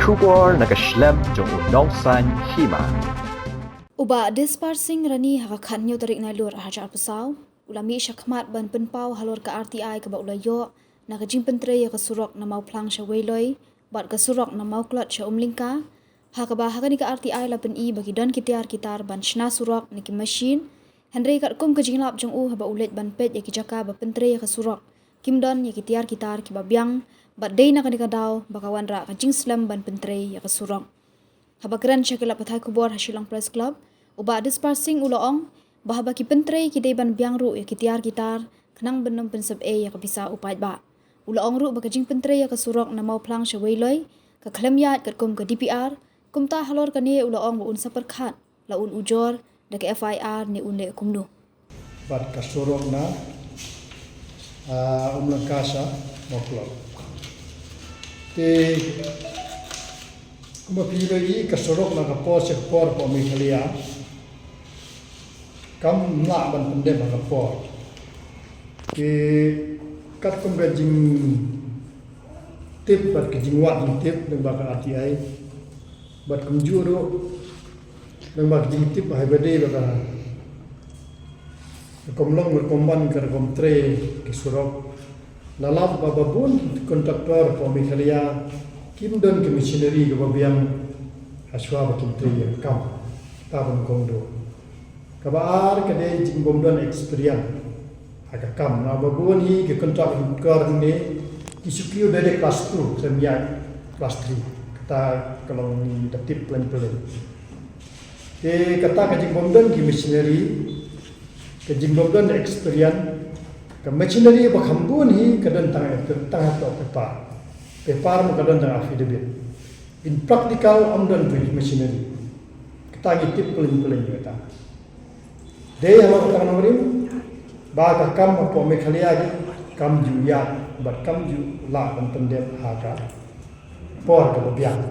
Shubor nakaslem jong unongsan hima. Uba dispersing rani hakakhan nyo tarik na lur hajar pesaw. Ulami syakmat ban penpau halor ke RTI ke ba ulayo na kajing pentre ya kesurok na mau plang sya weiloi bat kesurok na mau klot sya umlingka. Hakaba hakani ke RTI la pen i bagi don kitiar kitar ban shna surok ni ki machine. Henry kat kum kajing lap jong u haba ulet ban pet ya ki jaka ba pentre ya kesurok. Kim don ya kitiar kitar ki babyang bat day na kanika daw bakawan ra kajing slam ban pentre ya kesurok. Habakran syakila pathai kubor hasilang press club. Uba dispersing uloong bahaba ki pentre ki deban biang ru ya kitiar gitar kenang benom pensep ya kabisa upai ba. Uloong ru bakajing pentre ya kesurok na mau plang syaweloi ka klem yat kat kum ke DPR kumta halor kani uloong un saperkhat la un ujor da ke FIR ni un le kumnu. Bat kesurok na umlangkasa moklok. Te kumapilai kesurok na kapor sekpor po mikalia. Kam nak ban pendem kapor. Ke kat kum gajing tip bat gajing wat tip dengan bak RTI. Bat kum juru dengan bak gajing tip hai bade bak kum long berkomban ke kum tre kesurok. Lalap bababun kontraktor po mikalia. Kim don ke missionary ke babiang aswa bakin tri kam tabun kondo kabar kade jing bomdon experience aga kam na babun hi ke kontraktor ni kisukiu dari kelas 2 semia kelas 3 kata kalau ni datip plan te kata ke jing bomdon ke missionary ke jing bomdon experience ke missionary bakhambun hi kadan tang to pepa pepar makadon tang affidavit in practical amdan with machinery kita ngitip pelin-pelin kita de halo kata nomarim ba ka kam po mekhalia kam juya bat kam ju la ban pendem haka por ka biang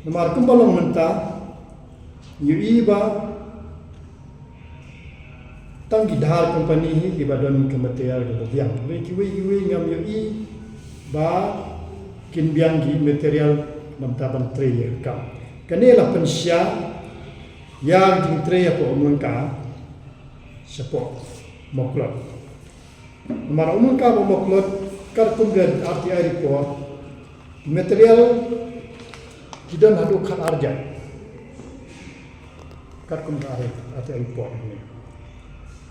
nomor kumbalong menta yu ba tang gidhar company hi ibadon kematiar ka biang we kiwi ngam yu ba kinbiang gi material namtaban tray ka kanela pensya yang di tray po umangka support moklot mara umangka po moklot kartung gan RTI report material kidan hadu khan arja kartung RTI report ni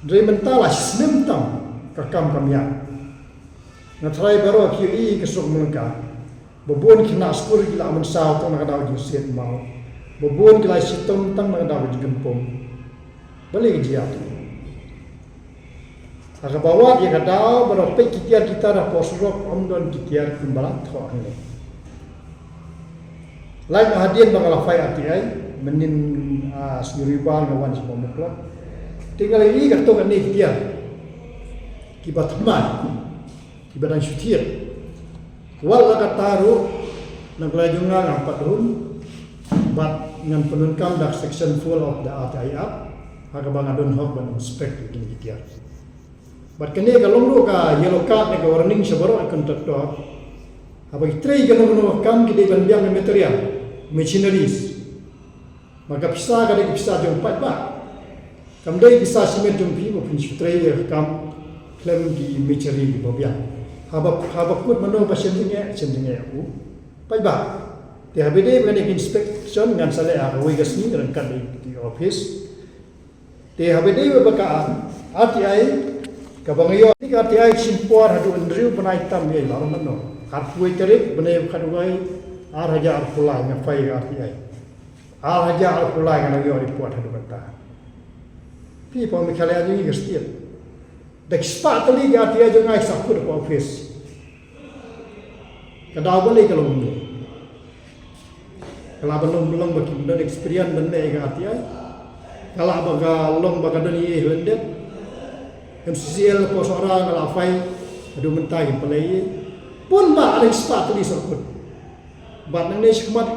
dre mentala snemtam kakam kamya na try baro ki kesuk mulka bobon kina skur gila aman saw tong nakadaw ju set mau bobon kila sitom tang nakadaw ju gempom balik jiat aga bawat ya kadaw baro pe kitiar kita da posrok omdon kitiar kumbalat tho ni lain hadian bangala fai RTI menin suriban ngawan semua muklak tinggal ini katok ni kitiar kibat man ibadan syutir wala kataru naglajunga ng patrun bat ngan penunkam dak section full of the RTI app hagabang adon hok ban inspect ini kiya bat kene kalong do ka yellow card ne ka warning sabaro kontraktor habag tray kalong kam kide ban biang material machineries maka bisa kada bisa jong pat ba kam dai bisa simen jong pi mo pin tray kam klem di machinery di babiang habak put mano pasien tinggal u pai ba te habide bani inspection ngan sale a wi gasni ran kan di office te habide baka RTI ka bangayo ni RTI simpor hadu andriu banai tam ye laron mano harpui terik bane khaduai ar haja ar pulai nga fai RTI ar haja ar pulai nga yo report hadu kata pi po mi khala ni gasni dak spat ali ga RTI jo ngai sakut ko office kadaw balik kalau mundur kalau belum bagi dan experience dan ga RTI kalau baga long baga dan ye hendet MCCL ko seorang kalau fai adu mentai pelai pun ba ada spat ali sakut bat nang ne shikmat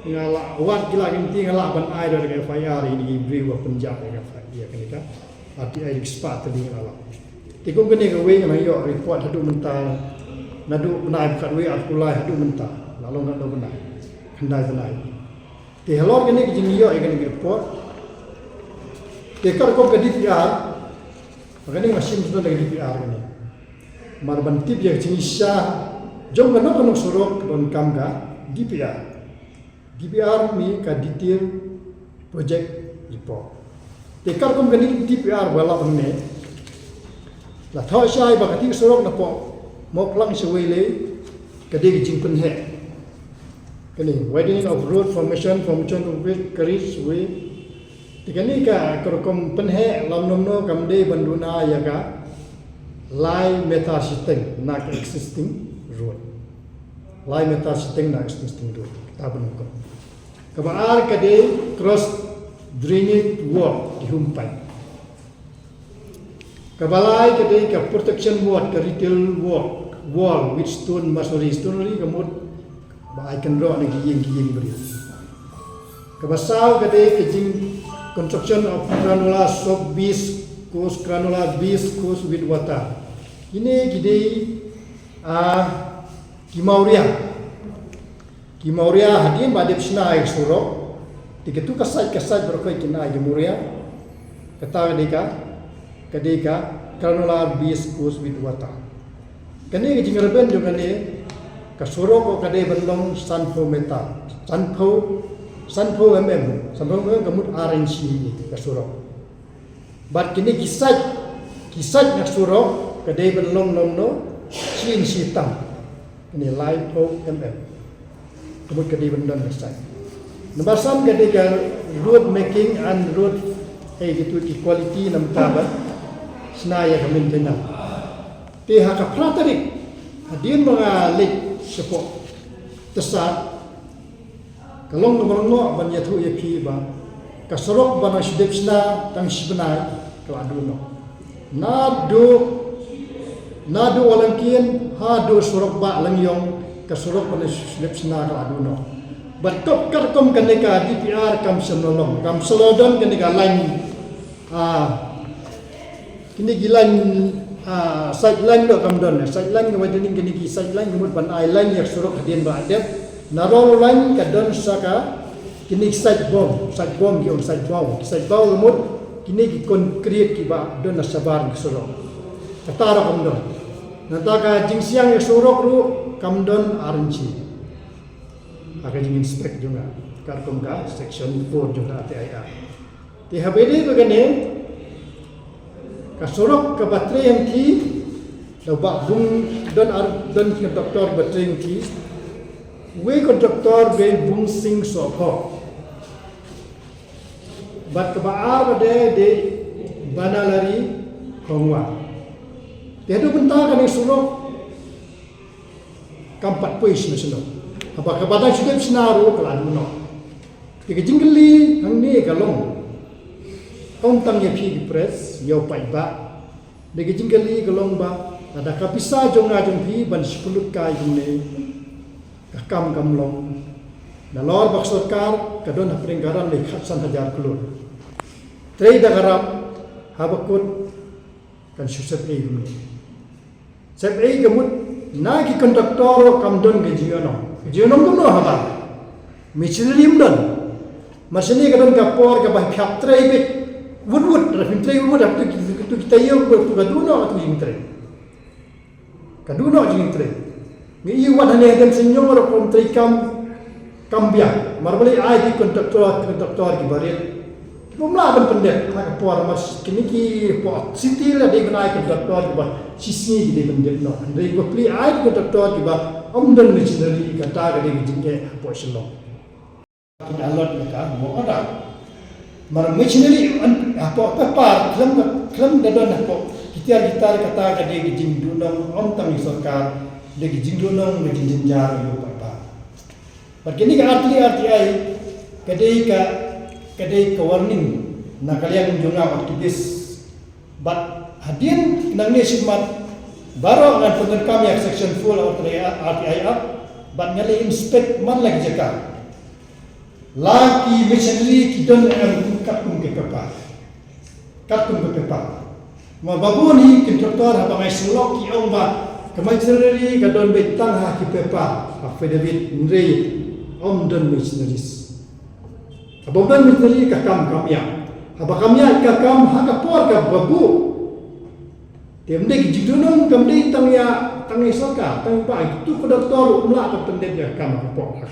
ngala wat gila ginti ngala ban ai dari FIR ini bri wa penjak ga dia kan RTI spat ali ngala tikum kene ga we ngala yo report hadu mental ngadu benai bukan we atulai hadu mentah lalu ngadu benai benai te halor kene ki jingio e kene airport te kar ko ke DPR makane machine tu dari DPR kene mar ban tip yang jingisha jom kan surok don kamga DPR mi ka detail project report te kar ko kene DPR wala benne la thau shai ba ka ti surok na po mo plang shawele ka de jingpen he kini widening of road formation from Chon to Karis way tikani ka korkom penhe lam nomno kamde banduna yaga lai meta sistem na existing road lai meta sistem na existing road tabun ko kabar kade cross drainage wall dihumpai kabalai kade ka protection wall ka retail wall with stone masonry kamut ba icon draw na giyeng beri kabasau kade kejing construction of granular soap base course granular base course with water ini gide kimauria hadin badep sna air surok tigetu kasai berkoi kina gemuria kata kadeka granular base course with water kene kejing reben juga ne kasurok ko kade bandong sanpo metal sanpo gamut RNC kasurok bat kini kisaj kasurok kade bandong nomno chin sitam ini lipo gamut kade bandong kisaj nomor 3 kade road making and road gitu equality nam tabat snaya kamin tena te haka pratarik hadin mga lake sepok tesat kalong ngomong ban yathu yapi ba kasorok bana shudepsna tang shibna kaladuno nadu walangkin hadu sorok ba langyong kasorok bana shudepsna kaladuno batok karkom kaneka DPR kam senolong kam selodon kaneka lain kini gilan sideline do kamdon sideline ke widening kini ki sideline kemud ban island yak surok hadian ba adep narol line kadon saka kini side bomb ki on side bomb kemud kini ki concrete ki ba don sabar ki surok katara kamdon nataka jingsiang yak surok ru kamdon RNC akan jing inspect juga karkom ka section 4 juga TIR ti habedi begini kasurok ke baterai yang ki dabak bung dan ke doktor baterai yang ki we ke doktor be bung sing sopho bat ke baar bade de banalari hongwa tiada bentar kan surok kampat puis nasional apa kepada sudah senaru keladuno tiga jinggeli hang ni kalong kong tang ya pi press yo pai ba de jinggali golong ba ada kapisa jonga jong pi ban sikulut kai ne kakam kamlong na lor bak sarkar kadon hapring garan le khatsan hajar kulur trei da garap habakut kan susep e gum sep e gemut na ki konduktor kamdon ge jiono gum no haba michilim don masini kadon kapor ka ba phap trei bit wud rafin trei wud ap tu kita yo ko kaduno atu jing trei mi yu wan hane dem senyor ko trei kambia marbali ai di konduktor ki barit bumla ban pendet ha por mas kini ki po city la de gnai konduktor ki ba sisi de pendet no ndai ko pli ai konduktor ki ba amdan machinery kata ga de jingke po shilo kin alot ka mo ada mar machinery apa par klam dadon apa kita kata ka de jing dunong om tang sarkar de jing dunong de jing jar yo pa begini ka RTI kadai ka warning na kalian junga aktivis but hadin nang ni simat baro ngan penerkam yang section full RTI up but ngali inspect man lagi jaka laki machinery kidon am katung ke pepa ma babuni kontraktor haba mai sulok ki ong ba Kemaisari kadon betang ha kipepa affidavit nrei omdon missionaries. Abomdan missionary kakam kamya. Abakamya kakam ha kapor ka babu. Temde kijidunong kamde tangi soka tangi pa itu ko doktor umla ka pendek ya kam kapor.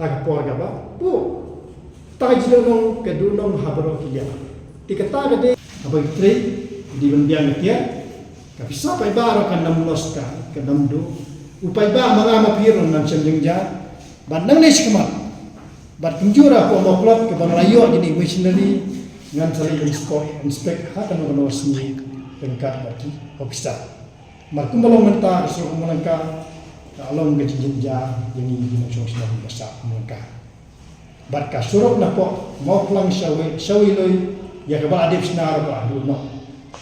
Ha kapor ka ba? Bu. Tajidunong kedunong habro kiya. Tikata kade abai tre di bendiang kia. Kapisa pai baro kan namulos ka namdu upai ba mga mapiron nan senjengja bandang ni sikmat bat kunjura ko moklot ke banglayo jadi missionary ngan sali inspect ha kan no sni pengkat bati ofisa markum balong menta suruh melangka along ke jenja yang ini sosial bahasa melangka bat ka suruh na po moklang sawi loy ya ke ba adip sinar ba no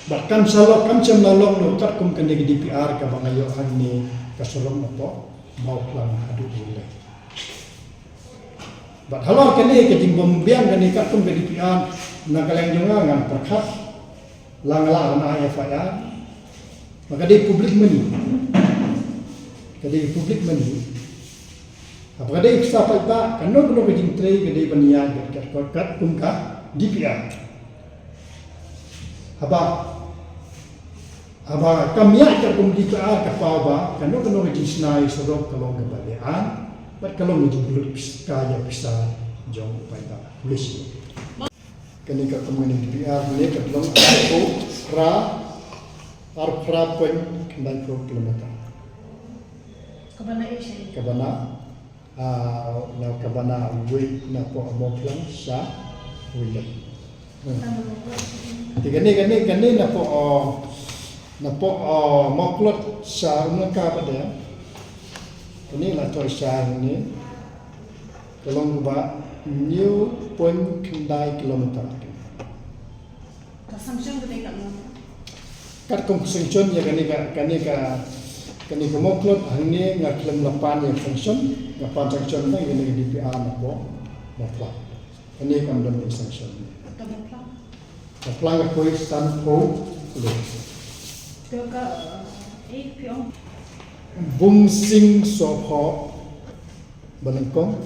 bahkan salok kam cem lalong no kat kum kene di DPR ka bangayo ani kasolong nopo mau plan adu ile bat halor kene ke jing bombiang kene kat kum ke DPR na kaleng jonga ngan perkhat langala na FIR maka di publik meni apa kade iksa pa kanu ke jing trei ke di bania kat kum ka DPR Aba kami ajar komunitas kapal ba kanu kanu ngisnai sorok kalong kebalian bat kalong ngibulut kaya bisa jong pada polisi kani ka komunitas DPR ni ka kalong aku ra pen kendai kilometer kabana na kabana we na po amoplan sa wilayah Gani na po moklot sa umangka pada ini lah tulisan ini kalong ba new point kendai kilometer Sanction kita kat mana? Kat sanction ya kani ka moklot hangni nga klem lapan ya sanction na ini DPR na po moklot kani kam don sanction Pelang koi stand po Bung sing sopho balengkong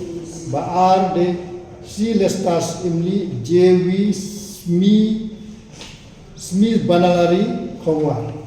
baar de si lestas imli jewi smi banalari kongwa